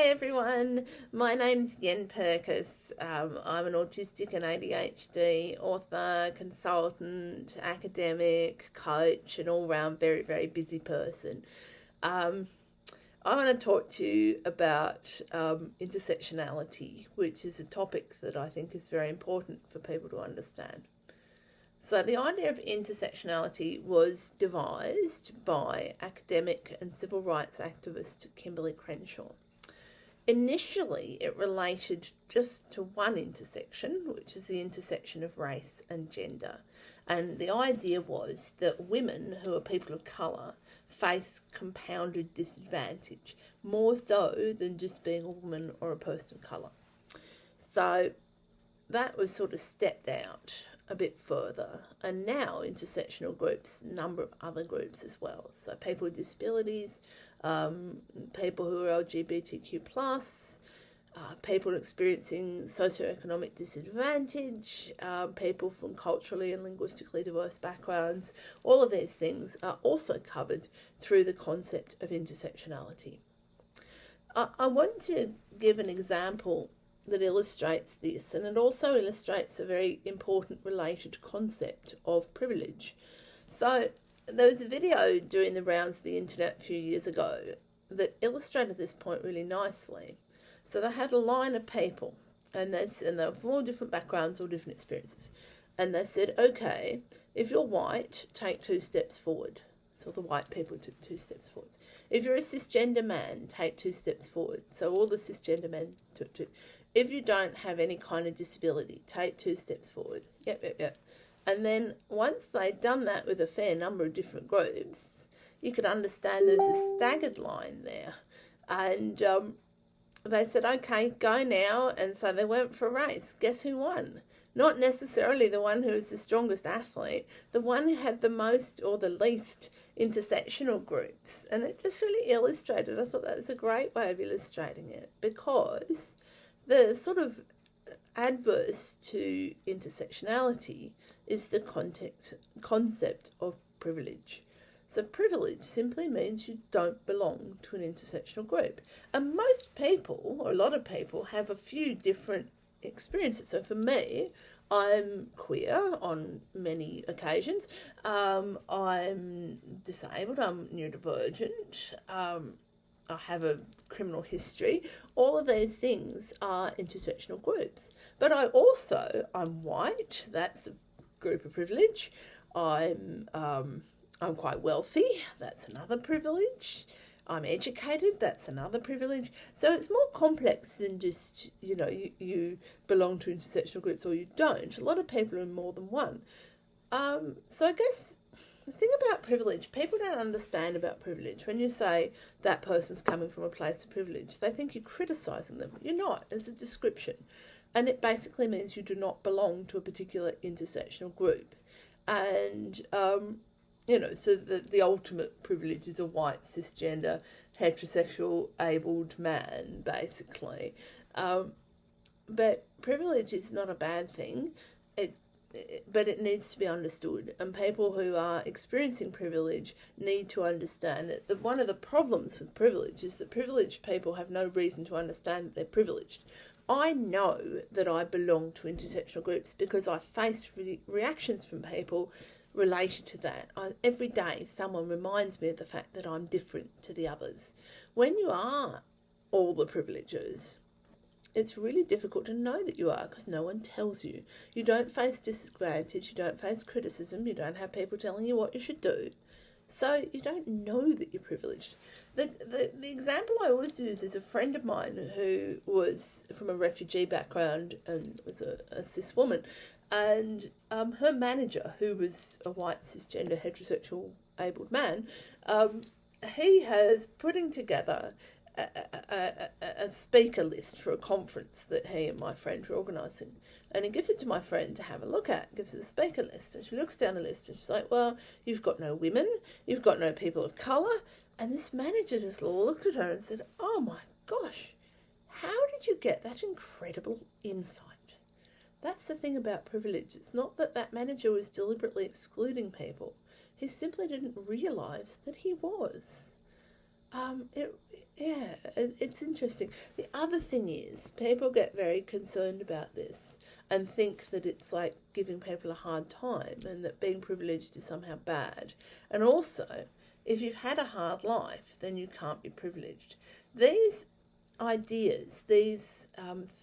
everyone, my name's Yenn Purkis. I'm an autistic and ADHD author, consultant, academic, coach, and all-round very, very busy person. I want to talk to you about intersectionality, which is a topic that I think is very important for people to understand. So the idea of intersectionality was devised by academic and civil rights activist Kimberly Crenshaw. Initially, it related just to one intersection, which is the intersection of race and gender. And the idea was that women who are people of colour face compounded disadvantage, more so than just being a woman or a person of colour. So that was sort of stepped out a bit further, and now intersectional groups, a number of other groups as well. So people with disabilities, people who are LGBTQ+, people experiencing socioeconomic disadvantage, people from culturally and linguistically diverse backgrounds, all of these things are also covered through the concept of intersectionality. I want to give an example that illustrates this, and it also illustrates a very important related concept of privilege. So there was a video doing the rounds of the internet a few years ago that illustrated this point really nicely. So they had a line of people, and they were from all different backgrounds, all different experiences, and they said, okay, if you're white, take 2 steps forward. So the white people took 2 steps forward. If you're a cisgender man, take 2 steps forward. So all the cisgender men took 2. If you don't have any kind of disability, take 2 steps forward. Yep. And then once they'd done that with a fair number of different groups, you could understand there's a staggered line there. And they said, okay, go now. And so they went for a race. Guess who won? Not necessarily the one who was the strongest athlete, the one who had the most or the least intersectional groups. And it just really illustrated, I thought that was a great way of illustrating it, because the sort of adverse to intersectionality is the concept of privilege. So privilege simply means you don't belong to an intersectional group. And most people, or a lot of people, have a few different experiences. So for me, I'm queer on many occasions. I'm disabled, I'm neurodivergent, I have a criminal history. All of these things are intersectional groups. But I'm white, that's a group of privilege. I'm quite wealthy, that's another privilege. I'm educated, that's another privilege. So it's more complex than just, you belong to intersectional groups or you don't. A lot of people are in more than one. So I guess the thing about privilege, people don't understand about privilege. When you say that person's coming from a place of privilege, they think you're criticising them. You're not. It's a description. And it basically means you do not belong to a particular intersectional group. And, so the ultimate privilege is a white, cisgender, heterosexual, abled man, basically. But privilege is not a bad thing. But it needs to be understood, and people who are experiencing privilege need to understand it. That one of the problems with privilege is that privileged people have no reason to understand that they're privileged. I know that I belong to intersectional groups because I face reactions from people related to that. Every day someone reminds me of the fact that I'm different to the others. When you are all the privileges, it's really difficult to know that you are because no one tells you. You don't face disadvantage, you don't face criticism, you don't have people telling you what you should do. So you don't know that you're privileged. The example I always use is a friend of mine who was from a refugee background and was a cis woman. And her manager, who was a white cisgender heterosexual abled man, he has putting together a speaker list for a conference that he and my friend were organising. And he gives it to my friend to have a look at, gives her the speaker list. And she looks down the list and she's like, well, you've got no women, you've got no people of colour. And this manager just looked at her and said, oh my gosh, how did you get that incredible insight? That's the thing about privilege. It's not that that manager was deliberately excluding people. He simply didn't realise that he was. It, yeah, it's interesting. The other thing is, people get very concerned about this and think that it's like giving people a hard time and that being privileged is somehow bad. And also, if you've had a hard life, then you can't be privileged. These ideas, these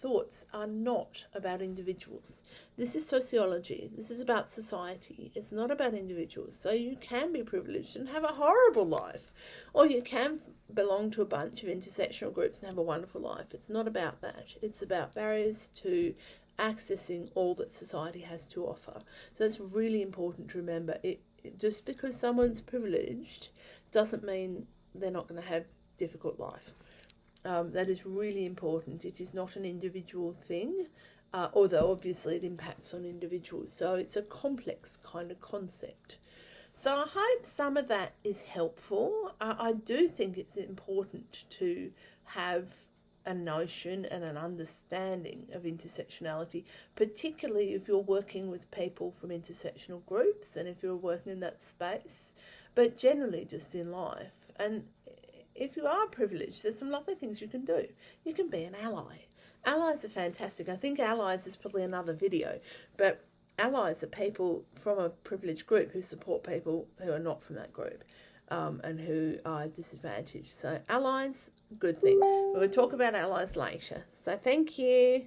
thoughts are not about individuals. This is sociology. This is about society. It's not about individuals. So you can be privileged and have a horrible life, or you can belong to a bunch of intersectional groups and have a wonderful life. It's not about that. It's about barriers to accessing all that society has to offer. So it's really important to remember just because someone's privileged doesn't mean they're not going to have a difficult life. That is really important. It is not an individual thing, although obviously it impacts on individuals. So it's a complex kind of concept. So I hope some of that is helpful. I do think it's important to have a notion and an understanding of intersectionality, particularly if you're working with people from intersectional groups and if you're working in that space, but generally just in life. And if you are privileged, there's some lovely things you can do. You can be an ally. Allies are fantastic. I think allies is probably another video, but allies are people from a privileged group who support people who are not from that group and who are disadvantaged. So allies, good thing. We'll talk about allies later. So thank you.